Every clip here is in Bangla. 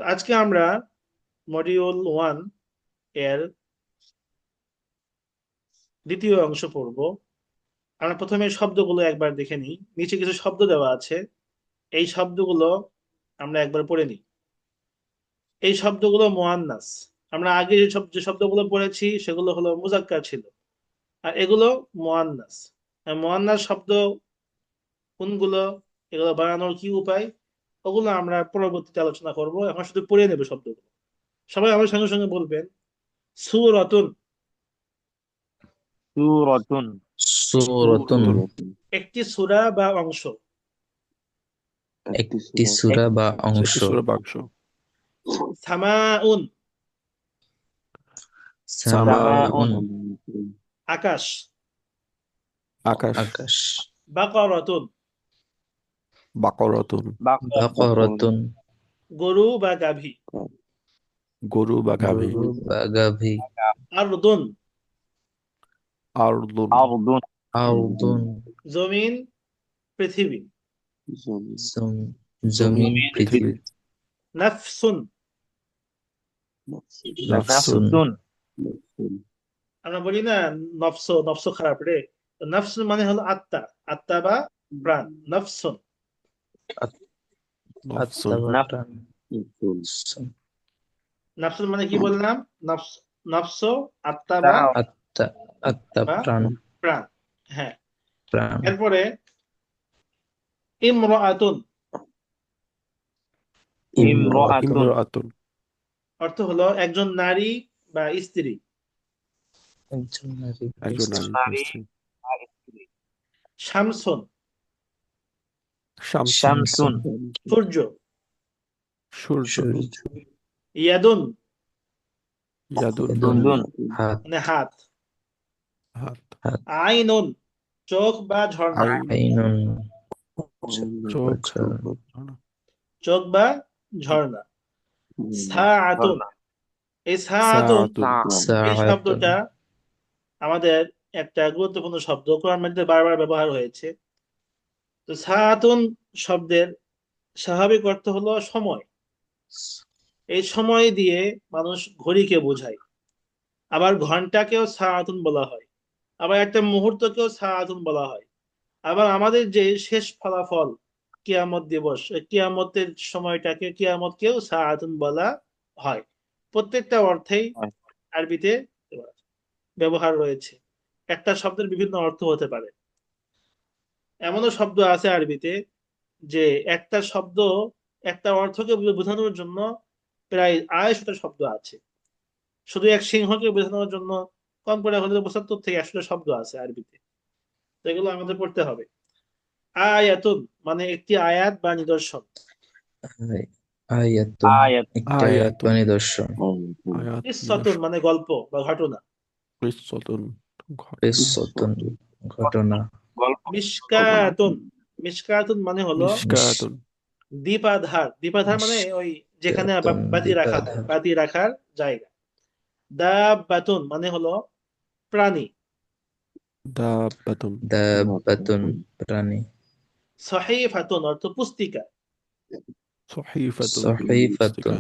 তো আজকে আমরা মডিউল 1 এর দ্বিতীয় অংশ পড়ব। আমরা প্রথমে শব্দগুলো একবার দেখে নিই। নিচে কিছু শব্দ দেওয়া আছে, এই শব্দগুলো আমরা একবার পড়ে নিই। এই শব্দগুলো মুয়ান্নাস। আমরা আগে যে শব্দগুলো পড়েছি সেগুলো হলো মুজাক্কার ছিল, আর এগুলো মুয়ান্নাস। আর মুয়ান্নাস শব্দ কোনগুলো, এগুলো বানানোর কি উপায়, ওগুলো আমরা পরবর্তীতে আলোচনা করব। এখন শুধু পড়ে নেব শব্দগুলো। সবাই আমার সঙ্গে সঙ্গে বলবেন, সূরাতুন। সুরতুন সূরাতুন একটি সূরা বা অংশ। একটি সূরা বা অংশ। একটি সূরা বাক্স। সামাউন সামাউন আকাশ। আকাশ। আকাশ। বাকারাতুন বাকরাতুন বাকরাতুন গরু বা গাভী। গরু বা গাভী। গরু বা গাভী। আরদুন আরদুন আরদুন আরদুন জমিন, পৃথিবী। জমিন, পৃথিবী। পৃথিবী। নাফসুন নাফসুন নাফসুন আমরা বলি না, নফস নফস খারাপ রে। তো নাফসুন মানে হলো আত্মা, আত্মা বা প্রাণ। নাফসুন নফসুন আত্মা বা নাফ প্রাণ। নাফসুন মানে কি বললাম? নফস, নফস আত্মা বা আত্মা, আত্মা, বা প্রাণ, প্রাণ। হ্যাঁ। প্রাণ। এরপরে ইমরাআতুন ইমরাআতুন ইমরাআতুন অর্থ হলো একজন নারী বা স্ত্রী। একজন নারী বা একজন স্ত্রী। নারী। শামসুন শামসুন শামসুন সূর্য। সূর্য। সূর্য। ইয়াদুন ইয়াদুন দুন হাত, মানে হাত। হাত। আইনুন চোখ বা ঝর্ণা। আইনুন চোখ। ঝর্ণা। চোখ বা ঝর্ণা। সাআতুন এই সাআতুন সাআতুন এই সাআতুন শব্দটা আমাদের একটা গুরুত্বপূর্ণ শব্দ, কোরআন মাজিদে বারবার ব্যবহার হয়েছে। তো সাআতুন শব্দের স্বাভাবিক অর্থ হলো সময়। এই সময় দিয়ে মানুষ ঘড়িকে বোঝায়। আবার ঘন্টাকেও সাআতুন বলা হয়, আবার একটা মুহূর্তকেও সাআতুন বলা হয়। আবার আমাদের যে শেষ ফলাফল কিয়ামত দিবস, এই কিয়ামতের সময়টাকে, কিয়ামতকেও সাআতুন বলা হয়। প্রত্যেকটা অর্থেই আরবিতে ব্যবহার রয়েছে। একটা শব্দের বিভিন্ন অর্থ হতে পারে। এমনও শব্দ আছে আরবিতে যে একটা শব্দ একটা অর্থকে বোঝানোর জন্য প্রায় 250টা শব্দ আছে। শুধু এক সিংহকে বোঝানোর জন্য কম করে হলে 75 থেকে 100টা শব্দ আছে আরবিতে। তো এগুলো আমাদের পড়তে হবে। আয়াতুন মানে একটি আয়াত বা নিদর্শন। আয়াতুন আয়াত একটি আয়াত বা আয়াতুন নিদর্শন। আয়াত কিসসাতুন মানে গল্প বা ঘটনা। নিদর্শন ঘটনা। কিসসাতুন ঘটনা। গল্প মিশকাতুন মিশকাতুন মানে হলো মিশকাতুন দীপাধার। দীপাধার মানে ওই যেখানে মিশকাতুন বাতি রাখা হয়, দীপাধার। বাতি রাখার জায়গা। দাব্বাতুন মানে হলো প্রাণী। দাব্বাতুন দাব্বাতুন প্রাণী। সহিফাতুন অর্থ পুস্তিকা। সহিফাতুন সহিফাতুন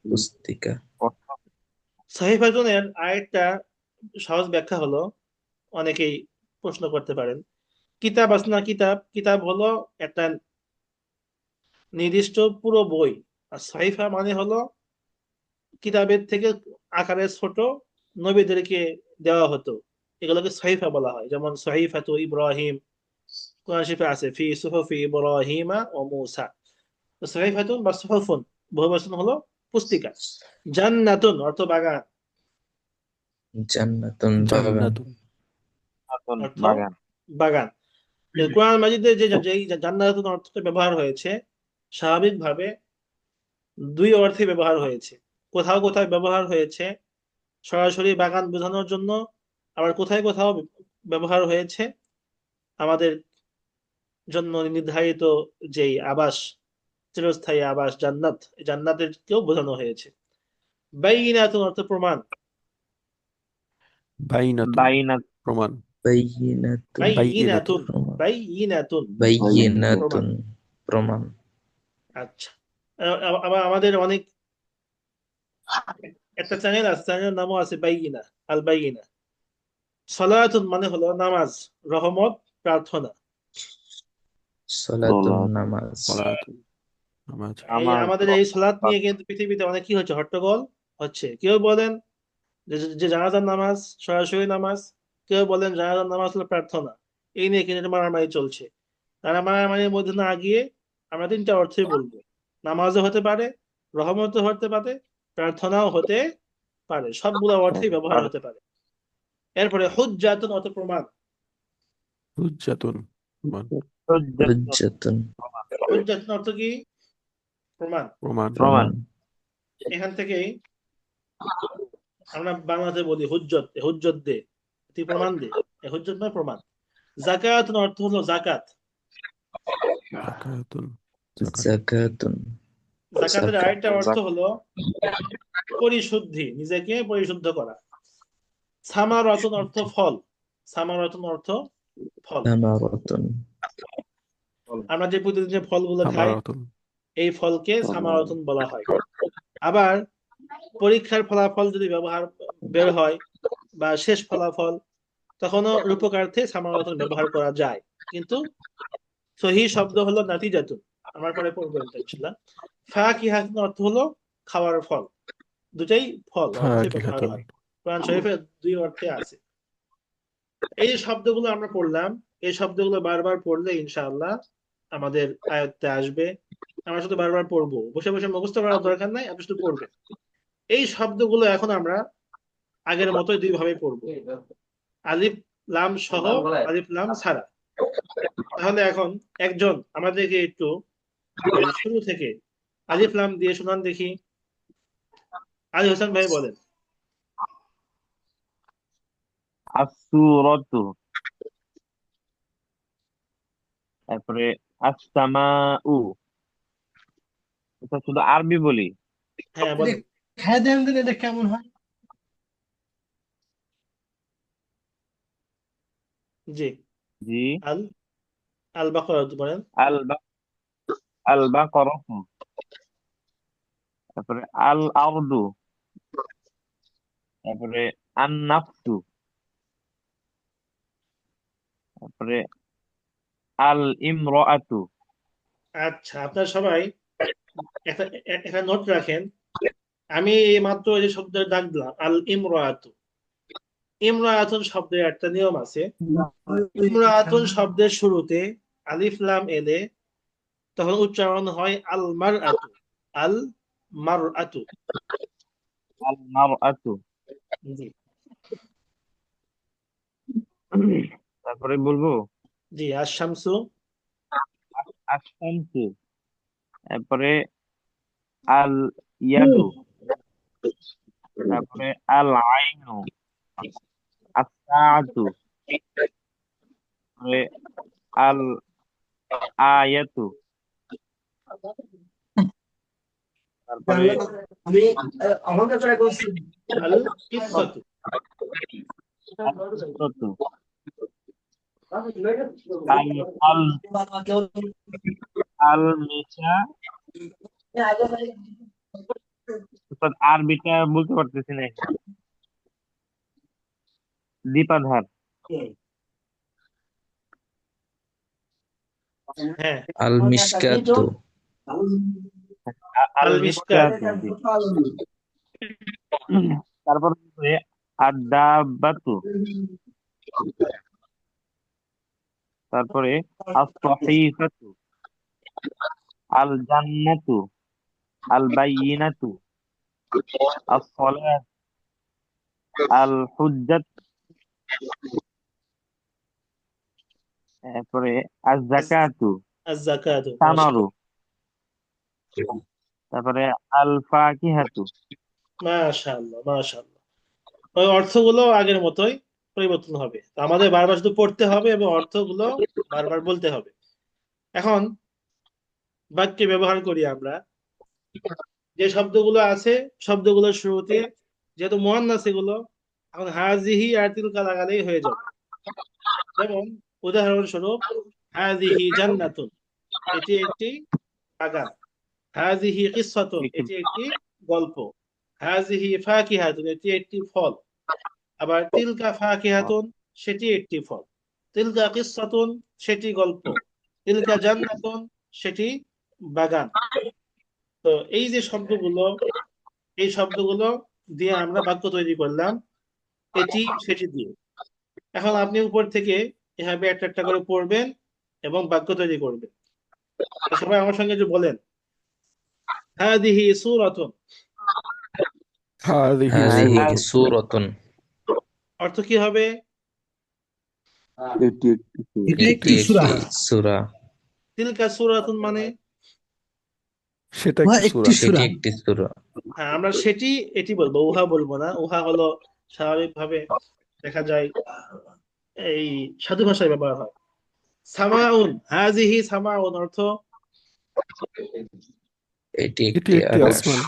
পুস্তিকা। পুস্তিকা। সহিফাতুনের আরেকটা সহজ ব্যাখ্যা হলো, অনেকেই প্রশ্ন করতে পারেন, কিতাব আসনা কিতাব, কিতাব হলো একটা নির্দিষ্ট পুরো বই। আর সহিফা মানে হলো কিতাবের থেকে আকারে ছোট, নবীদেরকে দেওয়া হতো, এগুলোকে সহিফা বলা হয়। যেমন সহিফাতু ইব্রাহিম, কোরআন শরীফে আছে ফি সুহুফি ইব্রাহিমা ও মূসা। তো সহিফাতুন বা সুহুফুন বহুবচন হলো পুস্তিকা। জান্নাতুন অর্থ বাগান। জান্নাতুন বাগান। জান্নাতুন অর্থ বাগান বাগান। কোরআন মাজিদে যে যেই জান্নাতুন অর্থটা ব্যবহার হয়েছে, স্বাভাবিকভাবে দুই অর্থে ব্যবহার হয়েছে। কোথাও কোথাও ব্যবহার হয়েছে সরাসরি বাগান বোঝানোর জন্য, আবার কোথায় কোথাও ব্যবহার হয়েছে আমাদের জন্য নির্ধারিত যেই আবাস, চিরস্থায়ী আবাস জান্নাত, এই জান্নাতের কেও বোঝানো হয়েছে। বাইনাতুন অর্থ প্রমাণ। বাইনাতুন বাইনাত প্রমাণ। বাইয়িনাতুন বাইনাতুন প্রমাণ। বাইনাতুন প্রমাণ। বাইয়িনাতুন প্রমাণ। আচ্ছা। আবার আমাদের অনেক একটা চ্যানেল আছে, চ্যানেলের নামও আছে বাইয়িনা, আল বাইয়িনা। সালাতুন মানে হলো নামাজ, রহমত, প্রার্থনা। সালাতুন সালাত নামাজ। সালাতুন নামাজ। এই আমার আমাদের এই সালাত নিয়ে কিন্তু পৃথিবীতে অনেক কি হচ্ছে, হট্টগোল হচ্ছে। কেউ বলেন যে জানাজার নামাজ সরাসরি নামাজ, কেউ বলেন জানাজার নামাজ হলো প্রার্থনা। এই নিয়ে কিন্তু একটা মারামারি চলছে। তারা মারামারির মধ্যে না গিয়ে আমরা তিনটা অর্থই বলবো। নামাজও হতে পারে, রহমতও হতে পারে, প্রার্থনাও হতে পারে, সবগুলো অর্থেই ব্যবহার হতে পারে। এরপরে হুজ্জাতুন অর্থ প্রমাণ। হুজ্জাতুন প্রমাণ। হুজ্জাতুন হুজ্জাতুন অর্থ কি? প্রমাণ। প্রমাণ। প্রমাণ। এখান থেকেই আমরা বাংলাতে বলি হুজ্জত, হুজ্জত দে, তুই প্রমাণ দে। হুজ্জত মানে প্রমাণ। যাকাতুন অর্থ হলো যাকাত। যাকাতুন যাকাত। যাকাতুন যাকাতের যাকাত। আরেকটা অর্থ হলো পরিশুদ্ধি, নিজেকে পরিশুদ্ধ করা। সামারাতুন অর্থ ফল। সামারাতুন অর্থ ফল। সামারাতুন আমরা যে প্রতিদিন যে ফলগুলো খাই, সামারাতুন এই ফলকে সামারাতুন বলা হয়। আবার পরীক্ষার ফলাফল যদি বের হয় বা শেষ ফলাফল, তখনও রূপকার্থে সামারাতুন ব্যবহার করা যায়। কিন্তু সহি শব্দ হলো নাতিজাতুন। আমার পরে পড়বো ইনশাআল্লাহ। ফাকিহাতুন অর্থ হলো খাওয়ার ফল। দুটাই ফল অর্থে ব্যবহার ফাকিহাতুন। হয়। কোরআন শরীফে দুই অর্থে আছে। এই যে শব্দগুলো আমরা পড়লাম, এই শব্দগুলো বারবার পড়লে ইনশাআল্লাহ আমাদের আয়ত্তে আসবে। আমরা শুধু বারবার পড়বো, বসে বসে মুখস্থ করার দরকার নাই, আপনি শুধু পড়বেন। এই শব্দগুলো এখন আমরা আগের মতোই দুই ভাবে পড়বো, আলিফ লাম সহ, আলিফ লাম ছাড়া। তাহলে এখন একজন আমাদেরকে একটু শুরু থেকে আলিফ লাম দিয়ে শোনান দেখি। আলী হোসেন ভাই বলেন। আসসূরাতু, তারপরে আসসামাউ। এটা শুধু আরবি বলি। হ্যাঁ বলেন। খায় দেন দিন এটা কেমন হয়? জি। জি। আল আল বাকরা বলেন। আল বা- আল বাকারাতু, তারপরে আল আরদু, তারপরে আন নাফসু, তারপরে আল ইমরাআতু। আচ্ছা, আপনারা সবাই একটা একটা নোট রাখেন। আমি এই মাত্র এই যে শব্দের দাগ দিলাম আল ইমরাআতু। ইমরাআতুন শব্দের একটা নিয়ম আছে। ইমরাআতুন শব্দের শুরুতে আলিফ লাম এলে তখন উচ্চারণ হয় আল মারআতু। আল মারআতু। আল মারআতু। জি তারপরে বলবো জি। আশ-শামসু। আশ-শামসু, তারপরে আল ইয়াদু, তারপরে আল আইনু, আস-সাআতু, তারপরে আল আয়াতু, তারপরে আমি আমাকে ট্রাই করছি। আল কিসসাতু। আস-সূরাতু, আল আল আল মিশা। উস্তাদ আরবিটা বলতে পারতেছি না এখন। দীপাধার। হ্যাঁ আল মিশকাতু আল আল মিশকাত। মিশকাতু, জি। তারপর হচ্ছে আদ-দাব্বাতু, তারপরে আস-সহিফাতু, আল জান্নাতু, আল বায়িনাতু, আস-সালাত, আল হুজ্জাত, তারপরে আজ-যাকাতু, আজ-যাকাতু। সামারু, তারপরে আল ফাকিহাতু। মাশাআল্লাহ মাশাআল্লাহ। ওই অর্থগুলো আগের মতোই, পরিবর্তন হবে। তো আমাদের বারবার শুধু পড়তে হবে এবং অর্থগুলো বারবার বলতে হবে। এখন বাক্যে ব্যবহার করি আমরা। যে শব্দগুলো আছে, শব্দগুলোর শুরুতে যেহেতু মুয়ান্নাস এগুলো, এখন হাজিহি আর তিলকা লাগালেই হয়ে যাবে। যেমন উদাহরণস্বরূপ হাজিহি জান্নাতুন, এটি একটি বাগান। হাজিহি কিসসাতুন, একটি এটি একটি গল্প। হাযিহি ফাকিহাতুন এটি একটি ফল। আবার তিলকা ফাকিহাতুন সেটি একটি ফল। তিলকা কিসসাতুন সেটি গল্প। তিলকা জান্নাতুন সেটি বাগান। তো এই যে শব্দগুলো, এই শব্দগুলো দিয়ে আমরা বাক্য তৈরি করলাম এটি সেটি দিয়ে। এখন আপনি উপর থেকে এভাবে একটা একটা করে পড়বেন এবং বাক্য তৈরি করবেন। তো সবাই আমার সঙ্গে যে বলেন, হাদিহি সূরাতুন, হাদিহি هذه সূরাতুন سورة অর্থ কি হবে? এটা এটি একটি সূরা। একটি সূরা তিলকা সূরাতুন মানে সেটা উহা একটি একটি সূরা সেটি সূরা। একটি সূরা হ্যাঁ, আমরা সেটি এটি বলবো, উহা বলবো না। উহা হলো স্বাভাবিকভাবে দেখা যায় এই সাধু ভাষায় ব্যবহার হয়। সামাউন, হাজিহি সামাউন অর্থ এটি এটি একটি একটি আকাশ আসমান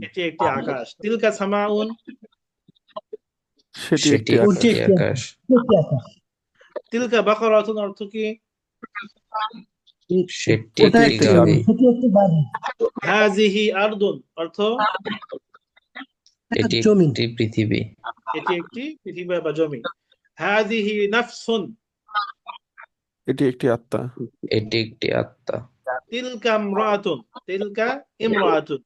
এটি একটি আকাশ। তিলকা সামাউন, সেটি সেটি একটি আকাশ একটি আকাশ তিলকা বাকরাতুন অর্থ কি? সেটি ওটা একটি একটি গাভী গাভী হাজিহি আরদুন অর্থ এটি জমিন। একটি পৃথিবী এটি একটি পৃথিবী বা জমি। হাজিহি নাফসুন, এটি একটি আত্মা এটি একটি আত্মা তিলকা ইমরাতুন, তিলকা ইমরাতুন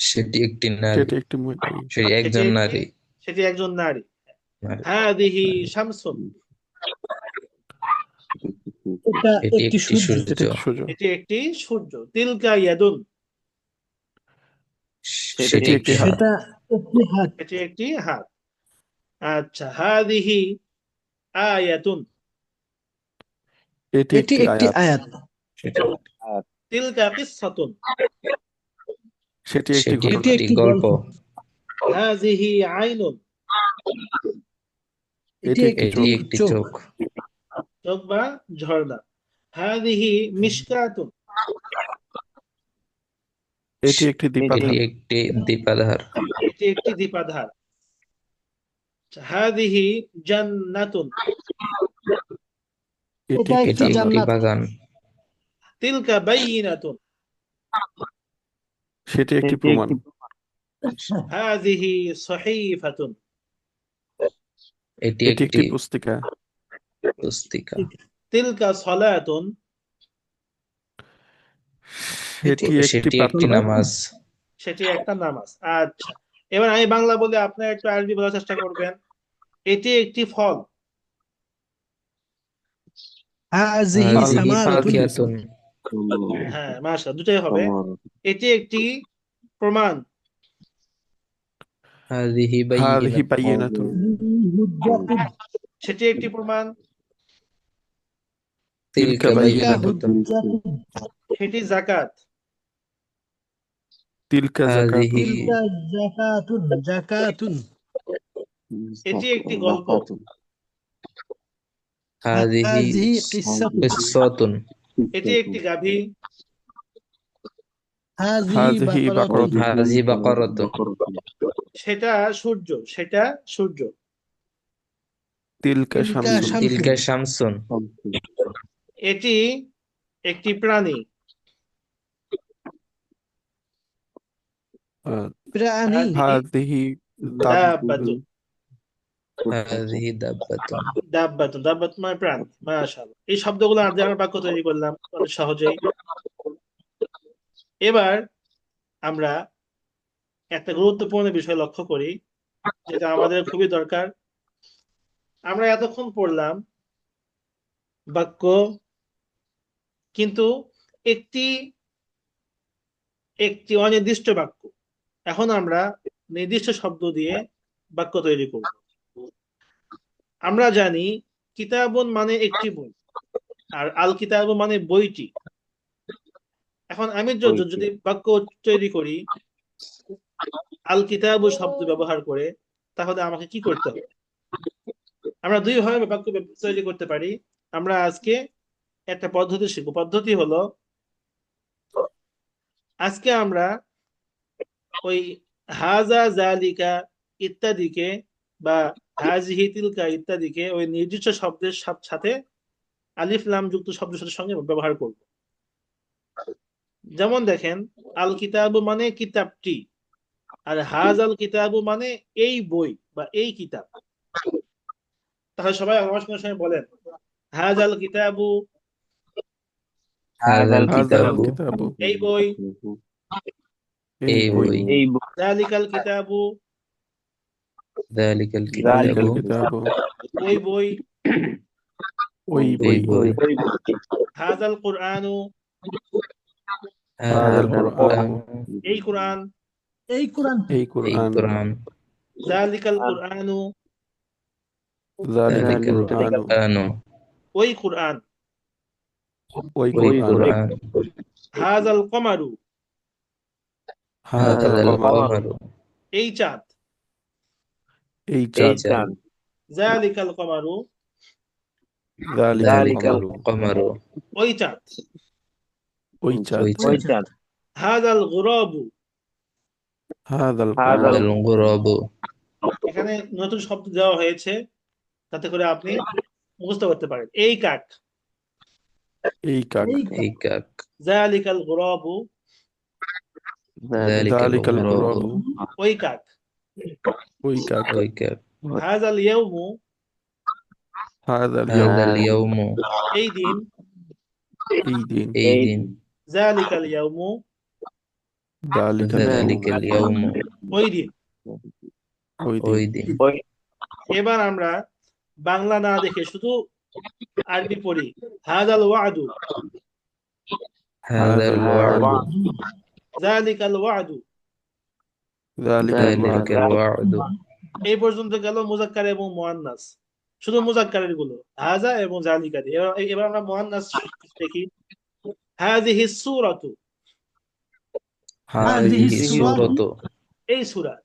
সেটি একটি নারী সেটি একটি মহিলা সেটি সেটি একজন একটি নারী সেটি একজন নারী। নারী। হাদিহি শামসুন, এটা এটি একটি একটি সূর্য। সূর্য সেটি একটি সূর্য এটি একটি সূর্য। তিলকা ইয়াদুন, সেটি একটি হাত সেটা একটি হাত। এটি একটি হাত। আচ্ছা, হাদিহি আয়াতুন, এটি এটি একটি একটি আয়াত আয়াত। সেটি তিলকা কিসসাতুন, সেটি একটি সেটি ঘটনা একটি গল্প হাযিহি আইনুন, এটি এটি একটি এটি চোখ একটি চোখ। চোখ চোখ বা ঝর্ণা। হাযিহি মিশকাতুন, এটি একটি এটি দীপাধার একটি দীপাধার এটি একটি দীপাধার। হাযিহি জান্নাতুন, এটি এটা একটি এটি একটি একটি জান্নাত জান্নাত। বাগান তিলকা বাইয়িনাতুন, সেটি একটি প্রমাণ হাযিহি সহিফাতুন, এটি এটি একটি একটি পুস্তিকা পুস্তিকা তিলকা সলাতুন, সেটি একটি সেটি একটি প্রার্থনা নামাজ সেটি একটা নামাজ। আচ্ছা, এবার আমি বাংলা বলে আপনারা একটু আরবি বলার চেষ্টা করবেন। এটি একটি ফল। হাযিহি হাযিহি সামারাতুন। ফাকিহাতুন হ্যাঁ, মাশাআল্লাহ, দুটাই হবে। এটি একটি প্রমাণ। হাযিহি হাদিহি বায়িনাতুন বাইয়িনাতুন হুজ্জাতুন। সেটি একটি প্রমাণ। তিলকা তিলকা তিলকা বায়িনাতুন হুজ্জাতুন। সেটি যাকাত। তিলকা জাকাতুন হাযিহি তিলকা যাকাতুন। যাকাতুন। এটি একটি গল্প। হাযিহি হাযিহি কিসসাতুন। কিসসাতুন এটি একটি গাভী। হাযিহি হাদিহি বাকারাতুন। বাকরাতুন হাযিহি বাকারাতুন সেটা সূর্য, সেটা সূর্য। তিলকা তিলকা শামসুন শামসুন। তিলকা শামসুন এটি একটি প্রাণী। প্রাণী। হাদিহি দাব্বাতুন, হাযিহি দাব্বাতুন দাব্বাতুন, দাব্বাতুন মানে প্রাণী। মাশাআল্লাহ, এই শব্দগুলো আর দিয়ে আমরা বাক্য তৈরি করলাম অনেক সহজেই। এবার আমরা একটা গুরুত্বপূর্ণ বিষয় লক্ষ্য করি, যেটা আমাদের খুবই দরকার। আমরা এতক্ষণ পড়লাম বাক্য, কিন্তু একটি একটি অনির্দিষ্ট বাক্য। এখন আমরা নির্দিষ্ট শব্দ দিয়ে বাক্য তৈরি করব। আমরা জানি কিতাবুন মানে একটি বই, আর আল কিতাবু মানে বইটি। এখন আমি যদি বাক্য তৈরি করি আল কিতাবু শব্দ ব্যবহার করে, তাহলে আমাকে কি করতে হবে? আমরা দুই ভাবে বাক্য তৈরি করতে পারি। আমরা আজকে একটা পদ্ধতি শিখব। পদ্ধতি হলো, আজকে আমরা ওই হাজা জালিকা ইত্যাদিকে বা হাজিহি তিলকা ইত্যাদিকে ওই নির্দিষ্ট শব্দের সাথে আলিফ লাম যুক্ত শব্দের সঙ্গে ব্যবহার করব। যেমন দেখেন, আল কিতাবু মানে কিতাবটি, আর হাজাল কিতাবু মানে এই বই বা এই কিতাব। তাহলে সবাই আমার সঙ্গে বলেন, হাজাল কিতাবু, হাযাল হাযাল কিতাবু, কিতাবু এই বই, এই এই বই বই, এই বই, যালিকাল কিতাবু, যালিকাল যালিকাল কিতাবু, কিতাবু ওই বই, ওই এই বই বই, ওই বই, হাজাল কুরআনু, হাযাল হাযাল কুরআন, কুরআন এই কুরআন, এই কোরআন এই এই কুরআন কুরআন, যালিকাল কুরআনু, যালিকাল যালিকাল কুরআনু কুরআনু, ওই কুরআন, ওই ওই কুরআন কুরআন, হাজাল কমারু, হাযাল হাযাল কমার কমারু, এই চাঁদ, এই এই চাঁদ চাঁদ, যালিকাল কমারু, যালিকাল যালিকাল কমারু কমারু, ওই চাঁদ, ওই চাঁদ ওই ওই চাঁদ, চাঁদ, হাজাল গুরাবু। হাযাল হাযাল হাযাল গুরাবু, এখানে নতুন শব্দ দেওয়া হয়েছে যাতে করে আপনি মুখস্থ করতে পারেন। এই কাক, এই কাক এই এই কাক, যালিকাল গুরাবু, যালিকাল যালিকাল গুরাবু, গুরাবু ওই কাক, ওই কাক ওই কাক, হাজাল ইয়াউমু, হাযাল হাযাল ইয়াউমু ইয়াউমু, এই দিন, এই দিন এই দিন, যালিকাল ইয়াউমু, যালিকাল যালিকাল ইয়াউমু ইয়াউমু, ওই দিন। ওই ওই দিন দিন। ওই এবার আমরা বাংলা না দেখে শুধু আরবি পড়ি। হাজাল ওয়াদু, হাযাল ওয়া'দু, যালিকাল ওয়াদু। যালিকাল যালিকাল ওয়া'দু ওয়া'দু, এই পর্যন্ত গেল মুজাক্কার এবং মুআন্নাস, শুধু মুজাক্কারের গুলো হাজা এবং জালিকা দিয়ে। এবার আমরা মুআন্নাস দেখি। হাযিহিস সূরাতু, হাযিহি সূরাতু, এই সূরা।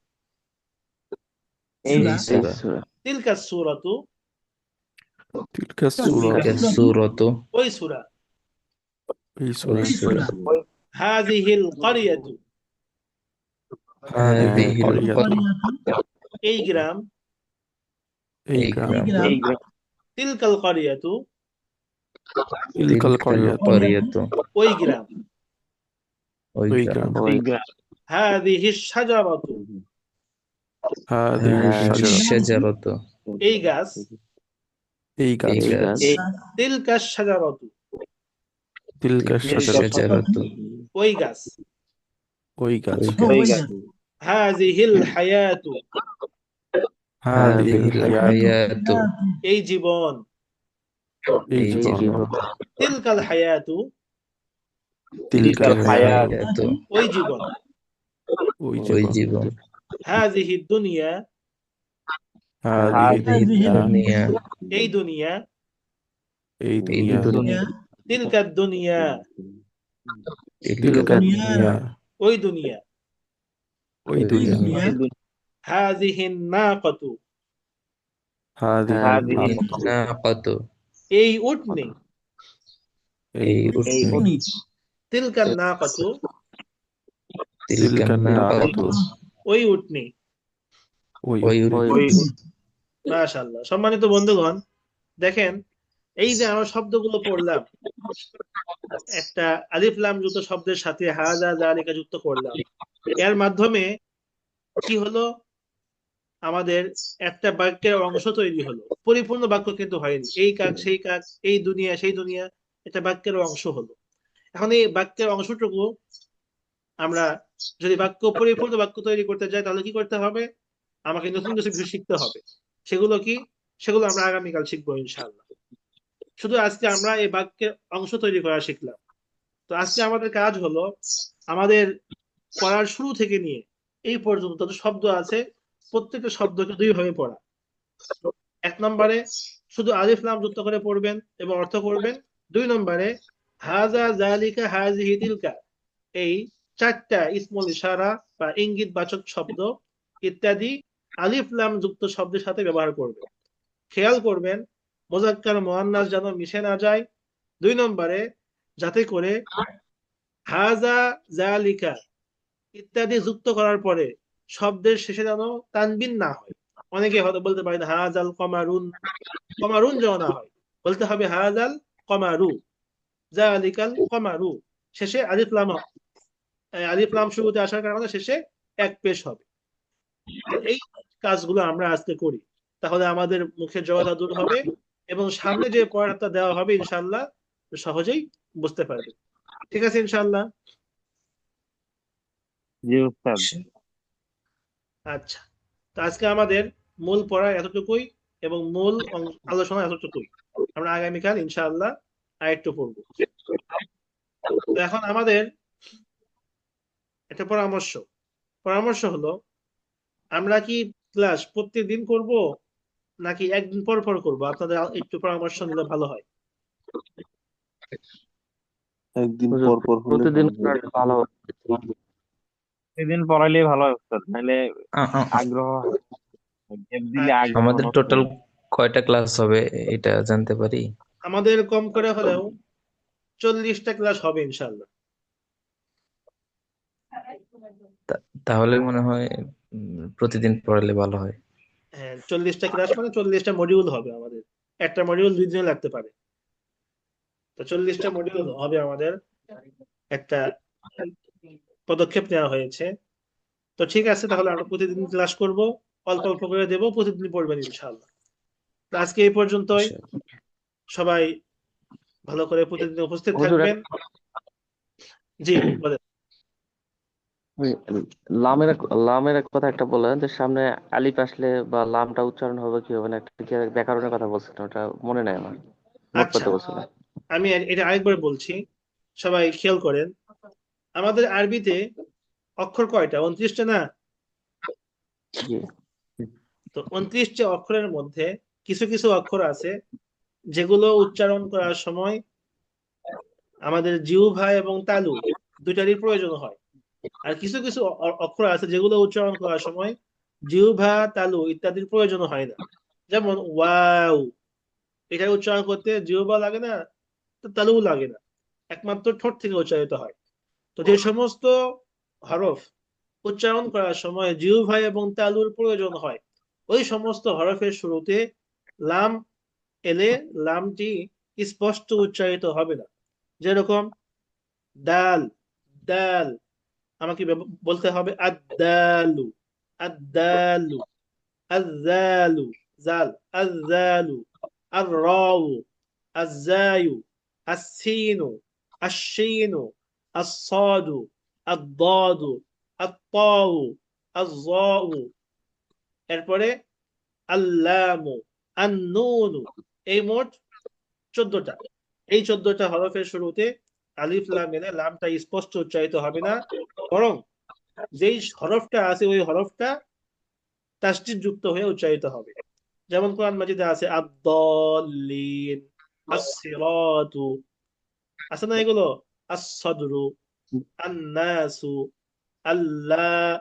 এই সূরা, সূরা, তিলকাস সূরাতু, তিলকা সূরা তিলকা সূরাতু, ওই সূরা। এই ওই সূরা সূরা, হাযিহিল ক্বরিয়াতু, হাযিহিল ক্বরিয়াতু, ক্বরিয়াতু, এই গ্রাম। এই এই গ্রাম গ্রাম, এই গ্রাম, তিলকাল ক্বরিয়াতু, তিলকাল তিলকাল ক্বরিয়াতু ক্বরিয়াতু, ওই গ্রাম। ওই ওই গ্রাম, গ্রাম ওই গ্রাম, হাযিহিস শাজারাতু, হাযিহি হাযিহি শাজারা শাজারাতু, এই গাছ। এই এই গাছ গাছ, এই তিলকাস শাজারাতু, তিলকা তিলকা শাজারা শাজারাতু, ওই গাছ। ওই গাছ ওই ওই গাছ, গাছ, হাযিহিল হায়াতু, হাযিহিল হাযিহিল হায়াতু হায়াতু, এই জীবন। এই এই জীবন জীবন, তিলকাল হায়াতু, তিলকাল তিলকাল হায়াত, হায়াতু হায়াতু, ওই জীবন। ওই ওই জীবন জীবন, হাযিহিদ দুনিয়া, হাযিহি হাযিহি দুনিয়া দুনিয়া, এই দুনিয়া। এই এই দুনিয়া দুনিয়া, তিলকাদ দুনিয়া, তিলকা তিলকা দুনিয়া ওই দুনিয়া। ওই ওই দুনিয়া দুনিয়া, হাযিহিন নাকাতু, হাযিহি হাযিহি নাকাতু নাকাতু, এই উটনি। এই এই উটনি, তিলকান নাকাতু, তিলকা তিলকা নাকাতু, নাকাতু ওই উটনি। ওই ওই ওই উটনি। মাশাআল্লাহ। সম্মানিত বন্ধুগণ, দেখেন এই যে আমরা শব্দগুলো পড়লাম, একটা আলিফ লাম যুক্ত শব্দের সাথে হাযা যালিকা যুক্ত করলাম, এর মাধ্যমে কি হলো, আমাদের একটা বাক্যের অংশ তৈরি হলো। পরিপূর্ণ বাক্য কিন্তু হয়নি। এই কাক সেই কাক, এই দুনিয়া সেই দুনিয়া, একটা বাক্যের অংশ হলো। এখন এই বাক্যের অংশটুকু আমরা যদি পরিপূর্ণ বাক্য তৈরি করতে যাই, তাহলে কি করতে হবে? আমাকে নতুন কিছু বিষয় শিখতে হবে। সেগুলো কি? সেগুলো আমরা আগামীকাল শিখবো ইনশাআল্লাহ। শুধু আজকে আমরা এই বাক্যের অংশ তৈরি করা শিখলাম। তো আজকে আমাদের কাজ হলো, আমাদের পড়ার শুরু থেকে নিয়ে এই পর্যন্ত যত শব্দ আছে, প্রত্যেকটা শব্দকে দুই ভাবে পড়া। এক নম্বরে শুধু আলিফ লাম যুক্ত করে পড়বেন এবং অর্থ করবেন। দুই নম্বরে হাযা যালিকা হাযিহি তিলকা, এই চারটা ইসমুল ইশারা বা ইঙ্গিত বাচক শব্দ ইত্যাদি আলিফ লাম যুক্ত শব্দের সাথে ব্যবহার করবেন। খেয়াল করবেন মুযাক্কার মুআন্নাস যেন মিশে না যায়। দুই নম্বরে যাতে করে হাযা যালিকা ইত্যাদি যুক্ত করার পরে শব্দের শেষে যেন তানবিন না হয়। অনেকে হয়তো বলতে পারেন হাযাল কমারুন, কমারুন যেন না হয়, বলতে হবে হাযাল কমারু, যালিকাল কমারু। শেষে আলিফ লাম শুরুতে আসার কারণে শেষে এক পেশ হবে। তো এই কাজগুলো আমরা আজকে করি, তাহলে আমাদের মুখের জড়তা দূর হবে এবং সামনে যে পড়াটা দেওয়া হবে ইনশাআল্লাহ সহজেই বুঝতে পারবে। ঠিক আছে ইনশাআল্লাহ। জি উস্তাদ। আচ্ছা, তো আজকে আমাদের মূল পড়া এতটুকুই এবং মূল আলোচনা এতটুকুই। আমরা আগামীকাল ইনশাআল্লাহ আরেকটু পড়বো। তো এখন আমাদের একটা পরামর্শ হলো, আমরা কি ক্লাস প্রত্যেকদিন করব নাকি একদিন পর পর করব? আপনাদের একটু পরামর্শ নিলে ভালো হয়। একদিন হুজুর, পর পর হলে প্রতিদিন ভালো হয়। করাটা ভালো হবে। সেদিন পড়াইলেই ভালো হয় উস্তাদ, নাহলে আ- আ- আগ্রহ গ্যাপ দিলে আচ্ছা, আগ্রহ আমাদের নষ্ট টোটাল হয়ে যায়। কয়টা ক্লাস হবে এটা জানতে পারি? আমাদের কম করে হলেও 40টা ক্লাস হবে ইনশাআল্লাহ। তাহলে মনে হয় প্রতিদিন পড়ালে ভালো হয়। হ্যাঁ, 40টা ক্লাস মানে 40টা মডিউল হবে আমাদের। একটা মডিউল 2 দিন লাগতে পারে। তো 40টা মডিউল হবে আমাদের, একটা পদক্ষেপ নেওয়া হয়েছে। তো ঠিক আছে, তাহলে আমরা প্রতিদিন ক্লাস করব, অল্প অল্প করে দেবো, প্রতিদিন পড়বেন ইনশাআল্লাহ। তো আজকে এই পর্যন্তই। আচ্ছা। সবাই ভালো করে প্রতিদিন উপস্থিত হুজুর, থাকবেন। জি বলেন। ওই লামের এক কথা একটা বললেন যে সামনে আলিফ আসলে বা লামটা উচ্চারণ হবে কি হবে না, একটা কি ব্যাকরণের কথা বলছিলেন, ওটা মনে নাই আমার, নোট আচ্ছা, করতে বলছিলেন। আমি এটা আরেকবার বলছি, সবাই খেয়াল করেন। আমাদের আরবিতে অক্ষর কয়টা? 29টা না? জি। তো 29টা অক্ষরের মধ্যে কিছু কিছু অক্ষর আছে যেগুলো উচ্চারণ করার সময় আমাদের জিহ্বা এবং তালু দুইটারই প্রয়োজন হয়। আর কিছু কিছু অক্ষর আছে যেগুলো উচ্চারণ করার সময় জিহ্বা, তালু ইত্যাদির প্রয়োজন হয় না। যেমন ওয়াও, এটা উচ্চারণ করতে জিহ্বা লাগে না, তালু লাগে না, একমাত্র ঠোঁট থেকে উচ্চারিত হয়। তো যে সমস্ত হরফ উচ্চারণ করার সময় জিহ্বা এবং তালুর প্রয়োজন হয়, ওই সমস্ত হরফের শুরুতে লাম এলে লামটি স্পষ্ট উচ্চারিত হবে না। যেরকম দাল, দাল, আমাকে বলতে হবে আদালু, আদালু, আযালু, জাল, আযালু, আর রাউ, আযায়ু, আসসিনু, আশশিনু, আস-সাদু, আদ-দাদু, আত-তাউ, আয-যাউ, এরপরে আল্লামু, আন-নুনু। এই মোট 14টা। এই 14টা হরফের শুরুতে আলিফ লাম এলে লামটা স্পষ্ট উচ্চারিত হবে না, বরং যেই হরফটা আছে ওই হরফটা তাসদীদ যুক্ত হয়ে উচ্চারিত হবে। যেমন কোরআন মাজিদে আছে আদ-দাল্লিন, আস-সিরাতু, আছে না এগুলো? আস-সাদরু, আন-নাসু, আল্লাহ,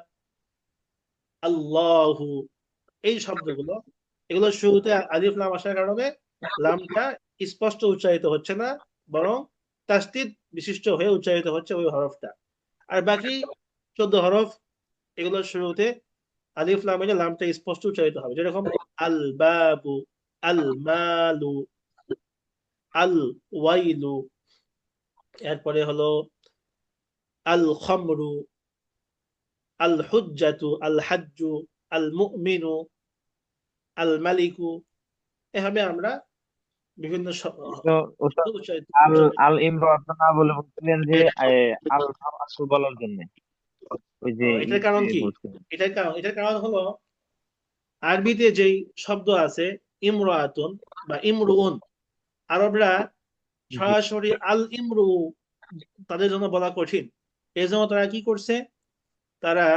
আল্লাহু, এই শব্দগুলো, এগুলো শুরুতে আলিফ লাম আসার কারণে লামটা স্পষ্ট উচ্চারিত হচ্ছে না, বরং তাসদীদ বিশিষ্ট হয়ে উচ্চারিত হচ্ছে ওই হরফটা। আর বাকি 14 হরফ, এগুলোর শুরুতে আলিফ লাম এর লামটা স্পষ্ট উচ্চারিত হবে। যেরকম আল বাবু, আল মালু, আল ওয়াইলু, এরপরে হলো আল খামরু, আল হুজ্জাতু, আল হাজ্জু, আল মুমিনু, আল মালিকু। এভাবে আমরা বিভিন্ন তো উস্তাদ, উচ্চারিত আল উচ্চারিত আল ইমরান না বলে বলছিলেন যে আল হামাসু বলার জন্য, ওই যে এটার কারণ কি? বলছিলেন। এটার কারণ হলো আরবিতে যেই শব্দ আছে ইমরাতুন বা ইমরুন, আরবরা জি। সরাসরি আল ইমরু তাদের জন্য বলা কঠিন। এই জন্য তারা কি করছে, তারা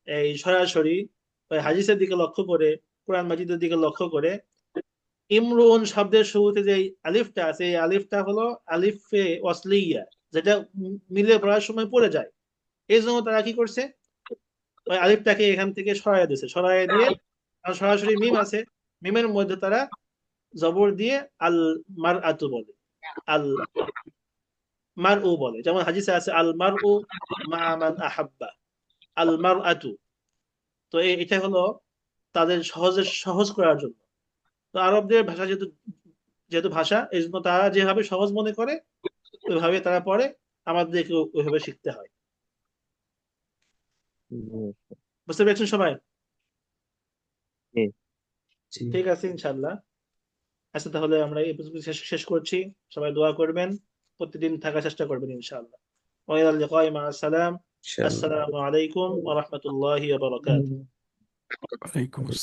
এই সরাসরি ওই হাদিসের দিকে লক্ষ্য করে, কোরআন মাজিদের দিকে লক্ষ্য করে ইমরুন শব্দের শুরুতে যে আলিফটা আছে, এই আলিফটা হলো আলিফে ওয়াসলিয়া, যেটা মিলে পড়ার সময় পড়ে যায়। এই জন্য তারা কি করছে, ওই আলিফটাকে এখান থেকে সরাই দিয়েছে, সরাই দিয়ে সরাসরি মিম আছে, মিমের মধ্যে তারা জবর দিয়ে আল মার আতু বলে, আল মার ও বলে। যেমন হাদিসে আছে আল মার ও মা মান আহাব্বা, আল মার আতু। তো এটা হলো তাদের সহজ করার জন্য। তো আরবদের ভাষা যেহেতু যেহেতু ভাষা, এই জন্য তারা যেভাবে সহজ মনে করে ওইভাবে তারা পড়ে, আমাদেরকে ওইভাবে শিখতে হয়। জি। বুঝতে পেরেছেন সবাই? জি। ঠিক আছে ইনশাআল্লাহ। আচ্ছা তাহলে আমরা এই পর্যন্ত শেষ করছি। সবাই দোয়া করবেন, প্রতিদিন থাকার চেষ্টা করবেন ইনশাআল্লাহ। ওয়া ইলাল লিকাই মা আসসালাম। ইনশাআল্লাহ। আসসালামু আলাইকুম ওয়া রাহমাতুল্লাহি ওয়া বারাকাতুহু। ওয়ালাইকুম আসসালাম।